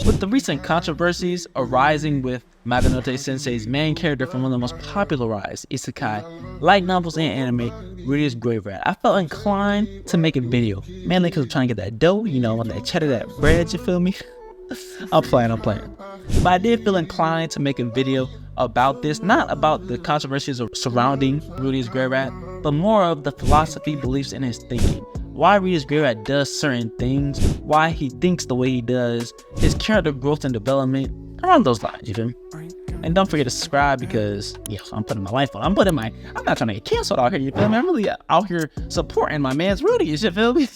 With the recent controversies arising with Maganote Sensei's main character from one of the most popularized isekai light novels and anime, Rudeus Greyrat, I felt inclined to make a video, mainly because I'm trying to get that dough, you know, that cheddar, that bread, you feel me? I'm playing. But I did feel inclined to make a video about this, not about the controversies surrounding Rudeus Greyrat, but more of the philosophy, beliefs, and his thinking. Why Rudeus Greyrat does certain things, why he thinks the way he does, his character growth and development, around those lines, you feel me? And don't forget to subscribe because, yeah, I'm putting my life on. I'm not trying to get canceled out here, you feel me? I'm really out here supporting my man's Rudeus, you feel me?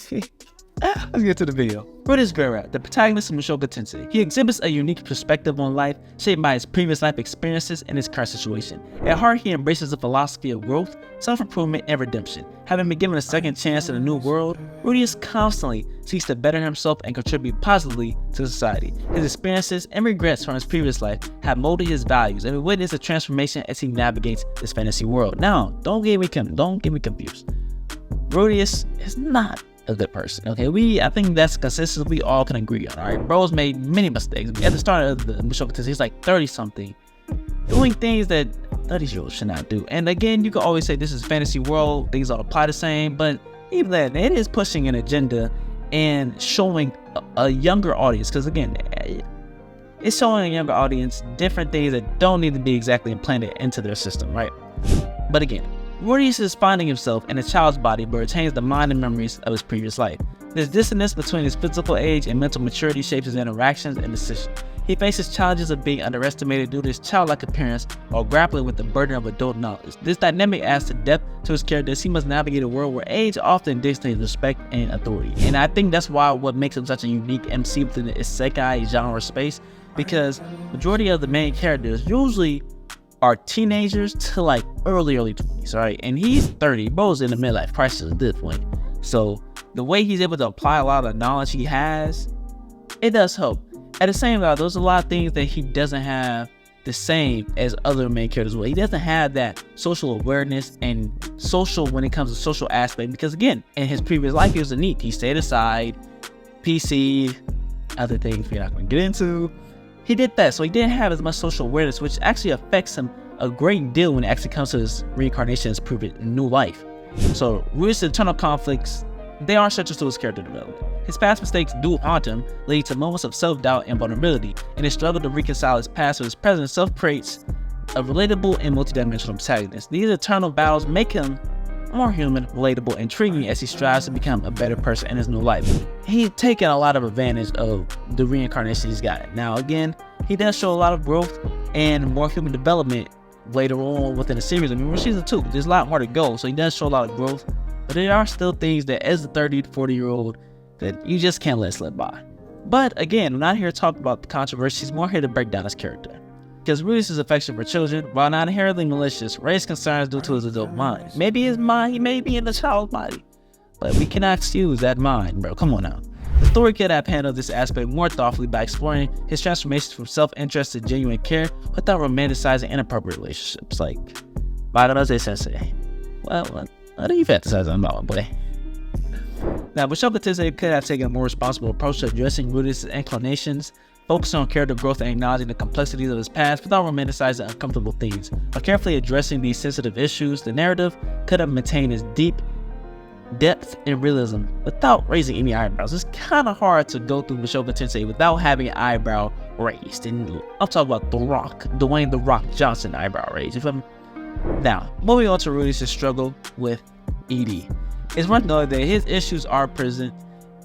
Let's get to the video. Rudeus Greyrat, the protagonist of Mushoku Tensei. He exhibits a unique perspective on life, shaped by his previous life experiences and his current situation. At heart, he embraces the philosophy of growth, self-improvement, and redemption. Having been given a second chance in a new world, Rudeus constantly seeks to better himself and contribute positively to society. His experiences and regrets from his previous life have molded his values, and we witness a transformation as he navigates this fantasy world. Now, don't get me confused. Rudeus is not a good person, okay? I think that's consensus we all can agree on, alright? Bro's made many mistakes. At the start of the Mushoku Tensei, he's like 30-something, doing things that 30-year-olds should not do. And again, you can always say this is fantasy world, things all apply the same, but even then, it is pushing an agenda and showing a younger audience, because again, it's showing a younger audience different things that don't need to be exactly implanted into their system, right? But again, Rudeus is finding himself in a child's body but retains the mind and memories of his previous life. This dissonance between his physical age and mental maturity shapes his interactions and decisions. He faces challenges of being underestimated due to his childlike appearance while grappling with the burden of adult knowledge. This dynamic adds to depth to his character as he must navigate a world where age often dictates respect and authority. And I think that's what makes him such a unique MC within the isekai genre space, because majority of the main characters usually are teenagers to like early 20s, right? And he's 30, bro's in the midlife crisis at this point. So the way he's able to apply a lot of the knowledge he has, it does help. At the same time, there's a lot of things that he doesn't have the same as other main characters. Well, he doesn't have that social awareness and social when it comes to social aspect, because again, in his previous life, he was a NEET. He stayed aside, PC, other things we're not going to get into. He did that, so he didn't have as much social awareness, which actually affects him a great deal when it actually comes to his reincarnation as proven new life. So Rudeus' internal conflicts, they aren't such to his character development. His past mistakes do haunt him, leading to moments of self-doubt and vulnerability, and his struggle to reconcile his past with his present self-creates a relatable and multidimensional protagonist. These eternal battles make him more human, relatable, intriguing as he strives to become a better person in his new life. He's taken a lot of advantage of the reincarnation he's got. Now again, he does show a lot of growth and more human development later on within the series. I mean, we're season 2, there's a lot more to go, so he does show a lot of growth, but there are still things that as a 30 to 40-year-old that you just can't let slip by. But again, I'm not here to talk about the controversies, more here to break down his character. Because Rudeus' affection for children, while not inherently malicious, raised concerns due to his adult mind. Maybe his mind, he may be in the child's body, but we cannot excuse that mind, bro. Come on now. The story could have handled this aspect more thoughtfully by exploring his transformations from self-interest to genuine care without romanticizing inappropriate relationships. Like, Maganote Sensei. What are you fantasizing about, boy? Now, Mushoku Tensei could have taken a more responsible approach to addressing Rudeus' inclinations, focusing on character growth and acknowledging the complexities of his past without romanticizing uncomfortable themes. By carefully addressing these sensitive issues, the narrative could have maintained its deep depth and realism without raising any eyebrows. It's kind of hard to go through Mushoku Tensei without having an eyebrow raised. And I'm talking about Dwayne "The Rock" Johnson eyebrow raised. Now, moving on to Rudeus' struggle with ED. It's worth noting that his issues are present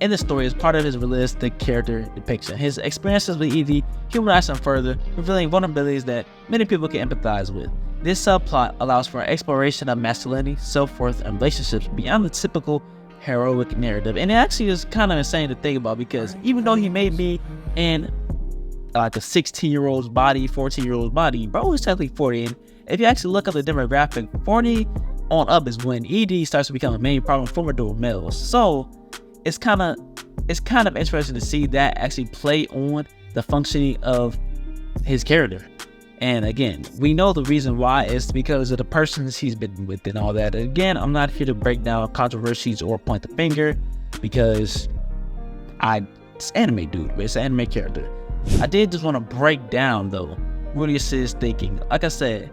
in the story as part of his realistic character depiction. His experiences with ED humanize him further, revealing vulnerabilities that many people can empathize with. This subplot allows for an exploration of masculinity, self-worth, and relationships beyond the typical heroic narrative. And it actually is kind of insane to think about, because even though he may be in like a 16-year-old's body, 14-year-old's body, bro is technically 40. And if you actually look up the demographic, 40 on up is when ED starts to become a main problem for adult males. So it's kind of interesting to see that actually play on the functioning of his character. And again, we know the reason why is because of the persons he's been with and all that. Again, I'm not here to break down controversies or point the finger, because it's anime, dude. It's an anime character. I did just want to break down though Rudeus' thinking. Like I said,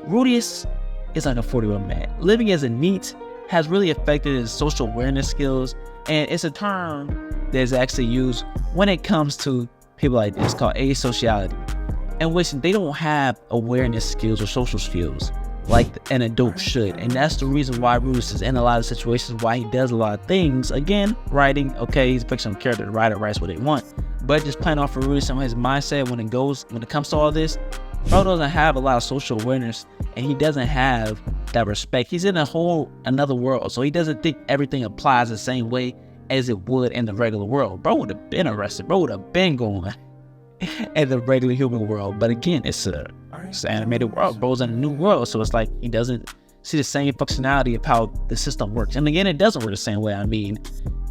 Rudeus is like a 40-year-old man. Living as a NEET has really affected his social awareness skills, and it's a term that's actually used when it comes to people like this, called asociality, in which they don't have awareness skills or social skills like an adult should. And that's the reason why Rudeus is in a lot of situations, why he does a lot of things. Again, writing, okay, he's a fictional character, the writer writes what they want, but just playing off of Rudeus and his mindset when it comes to all this, bro doesn't have a lot of social awareness, and he doesn't have that respect. He's in a whole another world, so he doesn't think everything applies the same way as it would in the regular world. Bro would have been arrested. Bro would have been going in the regular human world. But again, it's an animated world. Bro's in a new world, so it's like he doesn't see the same functionality of how the system works. And again, it doesn't work the same way. I mean,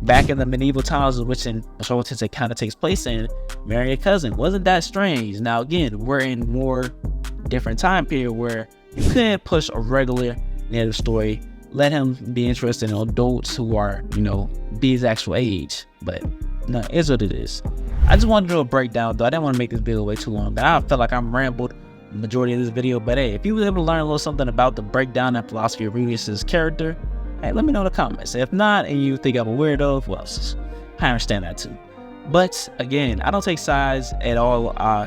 back in the medieval times, which in Showa it kind of takes place in, marrying a cousin wasn't that strange. Now again, we're in more different time period where you couldn't push a regular narrative story, let him be interested in adults who are, be his actual age. But no, it's what it is. I just wanted to do a breakdown though. I didn't want to make this video way too long, but I felt like I'm rambled the majority of this video. But hey, if you were able to learn a little something about the breakdown and philosophy of Rudeus' character, hey, let me know in the comments. If not, and you think I'm a weirdo, well, I understand that too. But again, I don't take sides at all. I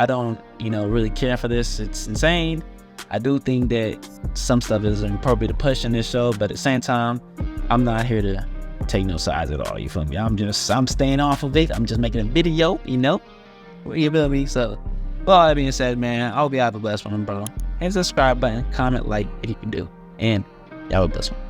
don't, really care for this. It's insane. I do think that some stuff is inappropriate to push in this show, but at the same time, I'm not here to take no sides at all. You feel me? I'm staying off of it. I'm just making a video, you feel me? So, with all that being said, man, I hope you have a blessed one, bro. Hit the subscribe button, comment, like if you can do, and y'all have a blessed one.